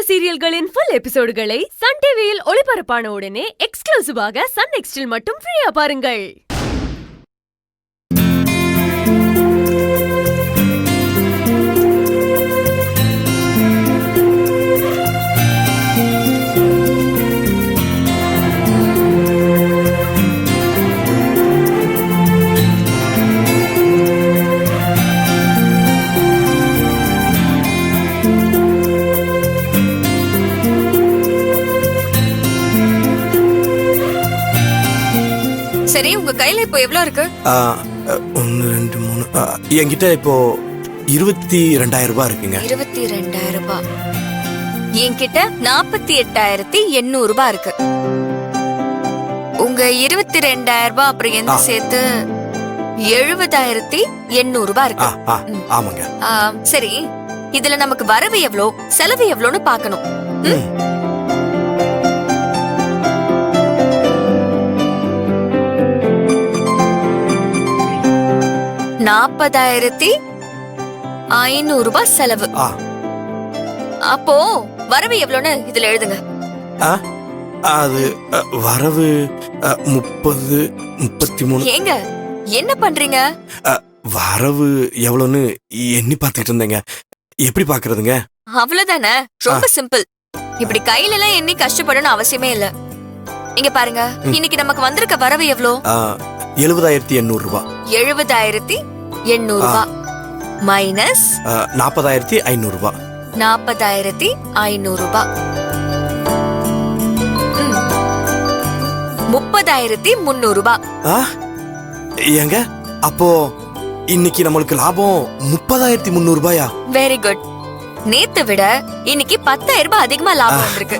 சீரியல்களின் full எபிசோடுகளை Sun டிவியில் ஒளிபரப்பான உடனே எக்ஸ்க்ளூசிவாக சன் நெக்ஸ்டில் மட்டும் ஃப்ரீயா பாருங்கள். சரி, உங்க கையில இப்போ எவ்வளவு இருக்கு? 1 2 3 என்கிட்ட இப்போ 22,000 ரூபாய் இருக்குங்க. 22,000 ரூபாய். என்கிட்ட 48,800 ரூபாய் இருக்கு. உங்க 22,000 ரூபாய் அப்புறம் என்ன சேர்த்து 70,800 ரூபாய் இருக்கு. ஆமாங்க. சரி, இதுல நமக்கு வரவு எவ்வளோ செலவு எவ்வளோன்னு பார்க்கணும். 40,500 ரூபாய் செலவு. அப்போ வரவு எவ்வளோன்னு இதுல எழுதுங்க. அது வரவு 30 33. ஏங்க என்ன பண்றீங்க? வரவு எவ்வளோன்னு எண்ணி பார்த்துட்டு இருந்தேங்க. எப்படி பாக்குறதுங்க? அவ்வளவுதானே, ரொம்ப சிம்பிள். இப்படி கையில எல்லாம் எண்ணி கஷ்டப்படணும் அவசியமே இல்ல. இங்க பாருங்க, இன்னைக்கு நமக்கு வந்திருக்க வரவு எவ்வளோ? 70,800 ரூபாய். 70,800 ரூபாய் மைனஸ் 40,500 ரூபாய். 40,500 ரூபாய் 30,300 ரூபாய். ஏங்க, அப்போ இன்னைக்கு நம்மளுக்கு லாபம் 30,300 ரூபாயா? Very good. நேத்து விட இன்னைக்கு 10,000 ரூபாய் அதிகமா லாபம் வந்திருக்கு.